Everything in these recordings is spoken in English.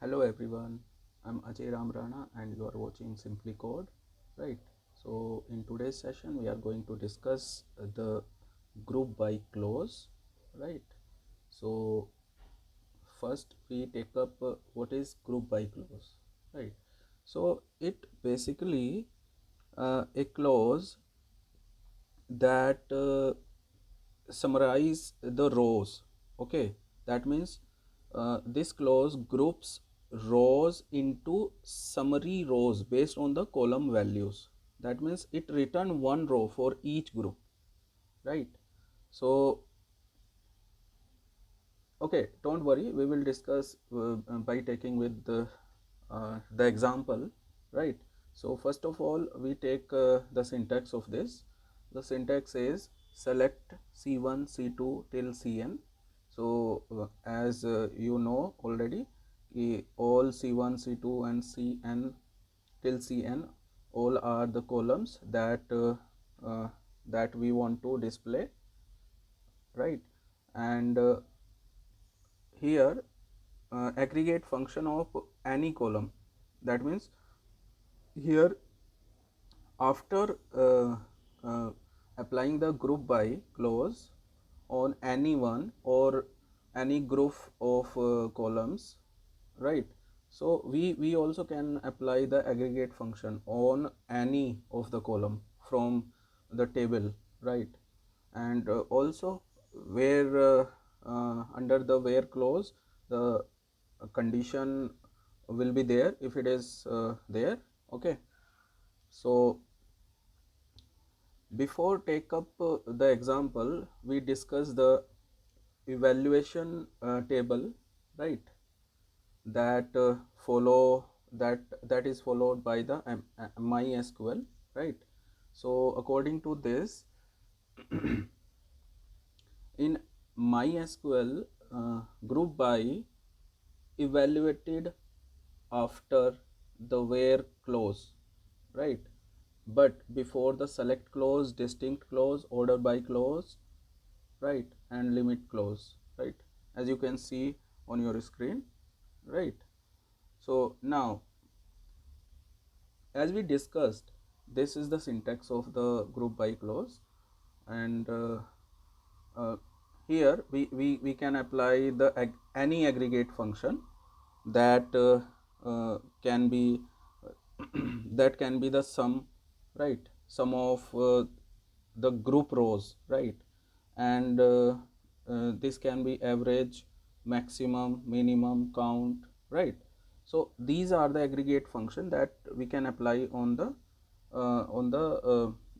Hello everyone, I'm Ajay Ram Rana and you are watching SimpliCode, right? So in today's session we are going to discuss the group by clause, right? So first we take up what is group by clause, right? So it basically a clause that summarize the rows. Okay, that means this clause groups rows into summary rows based on the column values. That means it return one row for each group, right? So okay, don't worry, we will discuss by taking with the example, right? So first of all we take the syntax of this. The syntax is select c1 c2 till cn. So as you know already, all c1 c2 and cn till cn all are the columns uh, that we want to display, right? And here aggregate function of any column. That means here after uh, applying the group by clause on any one or any group of columns, right? So we also can apply the aggregate function on any of the column from the table, right? And also where under the where clause the condition will be there if it is there. Okay, so before take up the example we discuss the evaluation table, right? That follow that is followed by the MySQL, right? So according to this in MySQL, group by evaluated after the where clause, right? But before the select clause, distinct clause, order by clause, right? And limit clause, right? As you can see on your screen, right? So now as we discussed, this is the syntax of the group by clause, and uh, here we can apply the any aggregate function that can be that can be the sum, right? Sum of the group rows, right? And this can be average, maximum, minimum, count, right? So these are the aggregate function that we can apply on the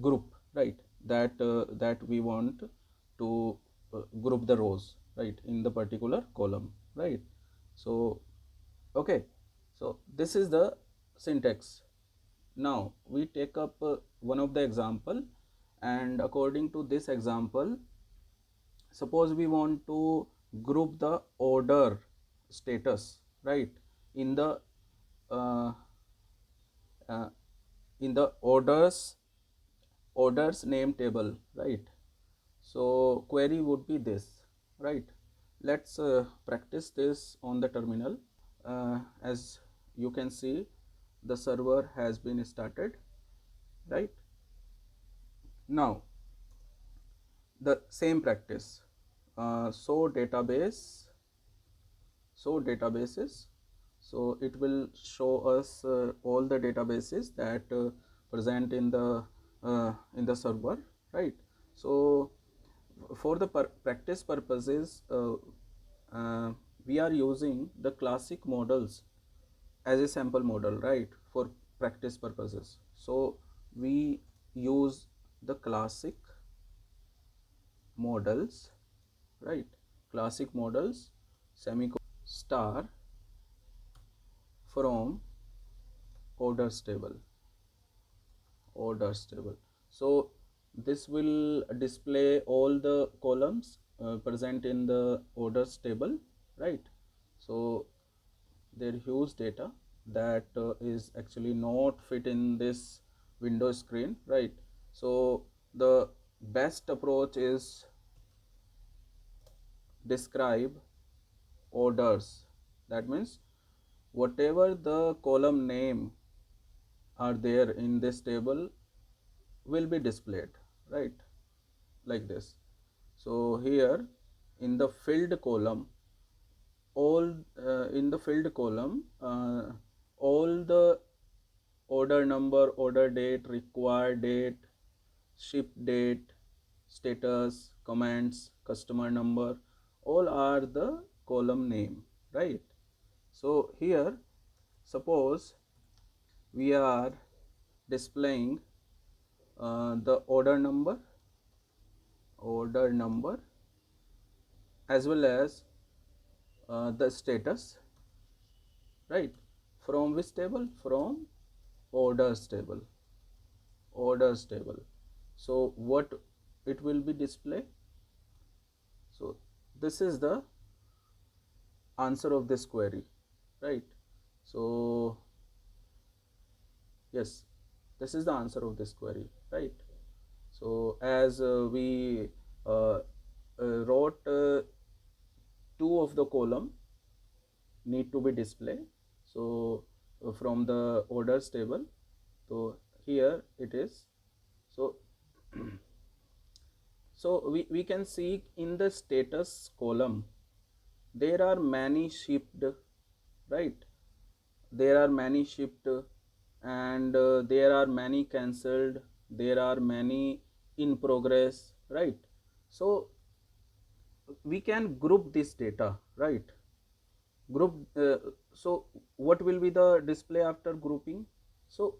group, right? That we want to group the rows, right, in the particular column, right? So okay, so this is the syntax. Now we take up one of the example, and according to this example, suppose we want to group the order status, right, in the uh, uh, in the orders name table, right? So query would be this, right? Let's practice this on the terminal. As you can see, the server has been started, right? Now the same practice, show databases. So it will show us all the databases that present in the server, right? So for the practice purposes, uh, we are using the classic models as a sample model, right, for practice purposes. So we use the classic models, right? Classic models semicolon star from orders table. So this will display all the columns present in the orders table, right? So their huge data that is actually not fit in this window screen, right? So the best approach is describe orders. That means whatever the column name are there in this table will be displayed, right, like this. So here in the filled column, all in the filled column, all the order number, order date, required date, ship date, status, comments, customer number, all are the column name, right? So here suppose we are displaying the order number as well as the status, right? From which table? From orders table. Orders table. So what it will be display? So this is the answer of this query, right? So yes, this is the answer of this query, right? So as we wrote two of the column need to be displayed, so from the orders table, so here it is. So so we can see in the status column there are many shipped, right? There are many shipped, and there are many cancelled, there are many in progress, right? So we can group this data, right? Group so what will be the display after grouping? So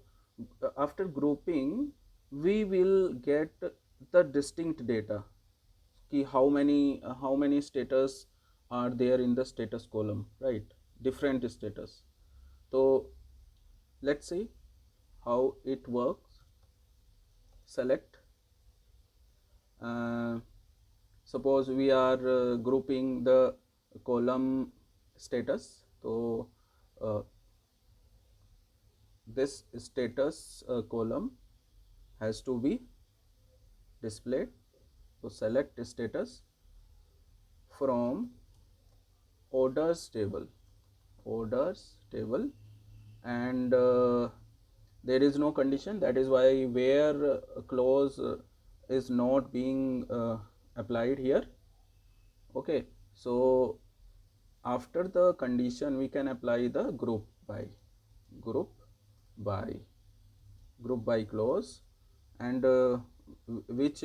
after grouping we will get the distinct data, ki how many status are there in the status column, right? Different status. So let's see how it works. Select, suppose we are grouping the column status, so this status column has to be displayed. So select status from orders table, and there is no condition, that is why where clause is not being applied here. Okay, so after the condition we can apply the group by clause, and which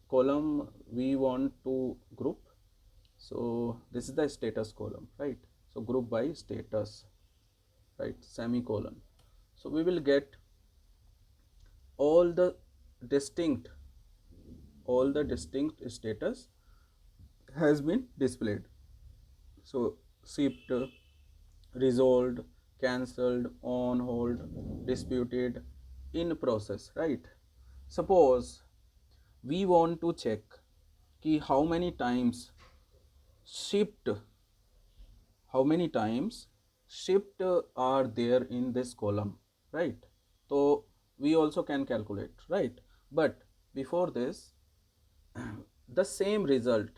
column we want to group. So this is the status column, right? So group by status, right, semicolon. So we will get all the distinct status has been displayed. So shipped, resolved, cancelled, on hold, disputed, in process, right? Suppose we want to check ki how many times shipped are there in this column, right? So we also can calculate, right? But before this, the same result,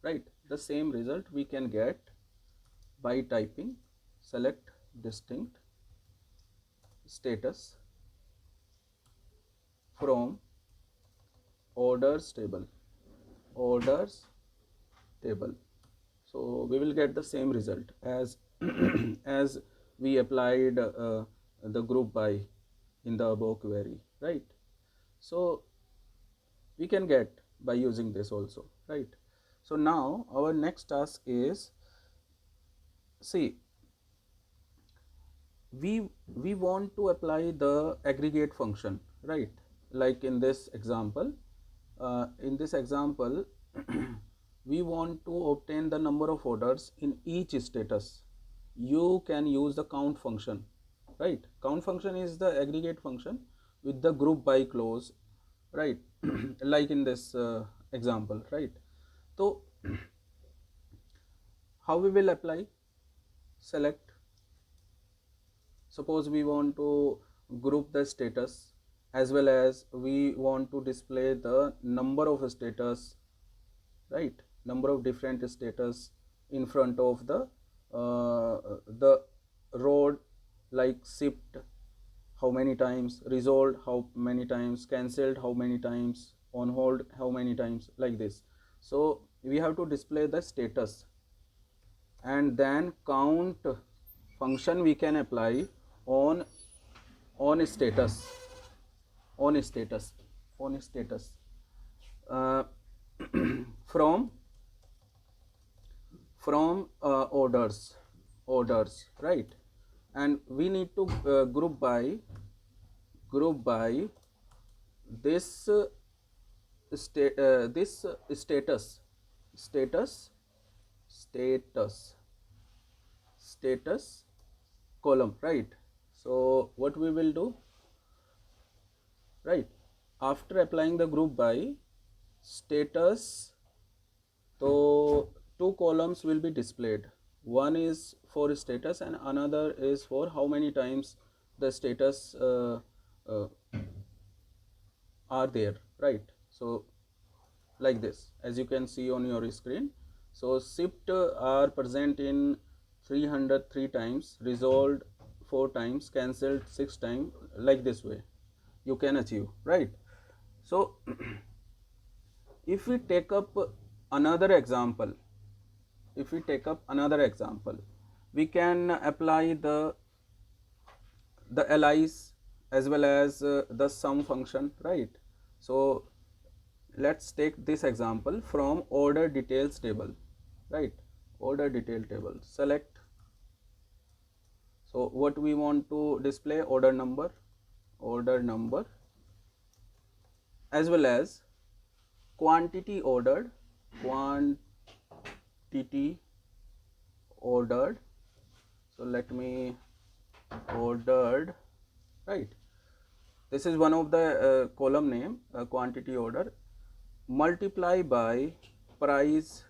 right, the same result we can get by typing select distinct status from orders table. So we will get the same result as as we applied the group by in the above query, right? So we can get by using this also, right? So now our next task is, see, we want to apply the aggregate function, right? Like in this example, we want to obtain the number of orders in each status. You can use the count function, right? Count function is the aggregate function with the group by clause, right? Like in this example, right? So how we will apply? Select, suppose we want to group the status as well as we want to display the number of status, right? Number of different status in front of the like shipped how many times, resolved how many times, cancelled how many times, on hold how many times, like this. So we have to display the status, and then count function we can apply on status, on status, on status, uh, from orders, right? And we need to group by this this status status status column, right? So what we will do, right, after applying the group by status, so two columns will be displayed. One is for status and another is for how many times the status uh, are there, right? So like this, as you can see on your screen. So shipped are present in 303 times, resolved 4 times, cancelled 6 times, like this way you can achieve, right? So if we take up another example, we can apply the allies as well as the sum function, right? So let's take this example from order details table, right? Order detail table, select. So what we want to display, order number as well as quantity ordered, so let me ordered, right? This is one of the column name, quantity order, multiply by price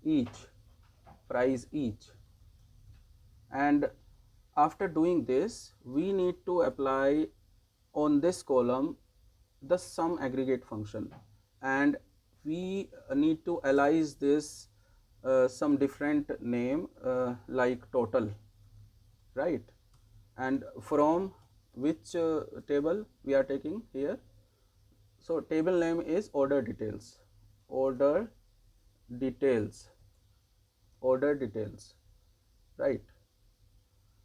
each, and after doing this we need to apply on this column the sum aggregate function, and we need to alias this some different name like total, right? And from which table we are taking here, so table name is order details, right?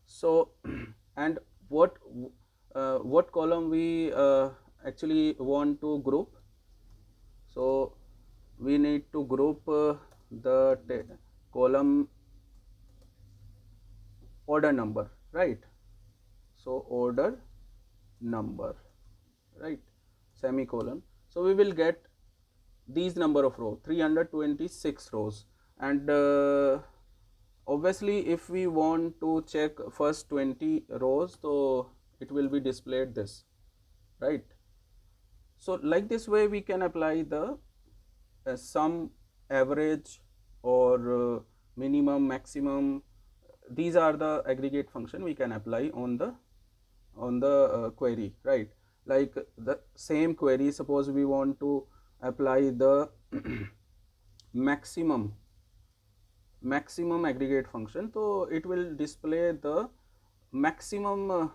So and what column we actually want to group, so we need to group the column order number, right? So order number, right, semicolon. So we will get these number of rows, 326 rows, and obviously if we want to check first 20 rows, so it will be displayed this, right? So like this way we can apply the sum, average, or minimum, maximum. These are the aggregate function we can apply on the query, right? Like the same query, suppose we want to apply the maximum aggregate function, so it will display the maximum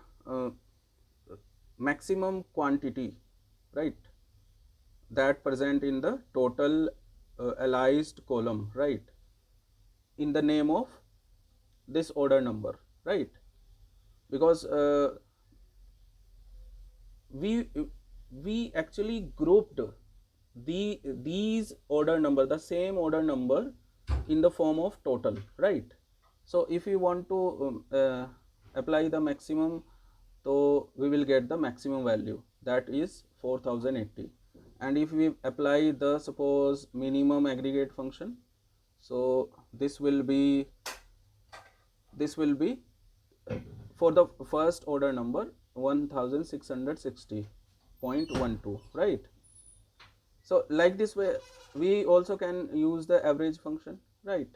quantity, right, that present in the total aliased column, right, in the name of this order number, right? Because we actually grouped these order number, the same order number, in the form of total, right? So if we want to apply the maximum, so we will get the maximum value, that is 4080. And if we apply the suppose minimum aggregate function, so this will be for the first order number 1660.12, right? So like this way we also can use the average function, right?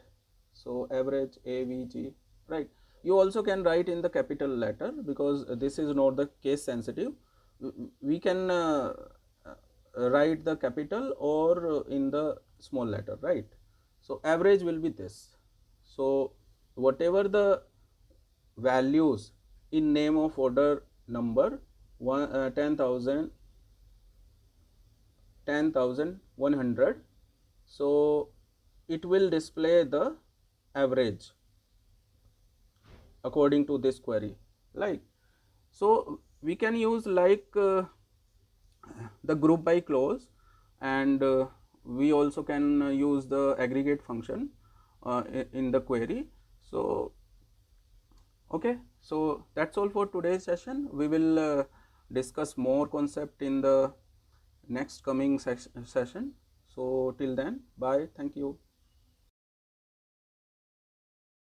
So average avg, right? You also can write in the capital letter, because this is not the case sensitive. We can write the capital or in the small letter, right? So average will be this. So whatever the values in name of order number 10,100, so it will display the average according to this query. Like, so we can use like the group by clause, and we also can use the aggregate function in the query. So okay, so that's all for today's session. We will discuss more concept in the next coming session. So till then, bye, thank you.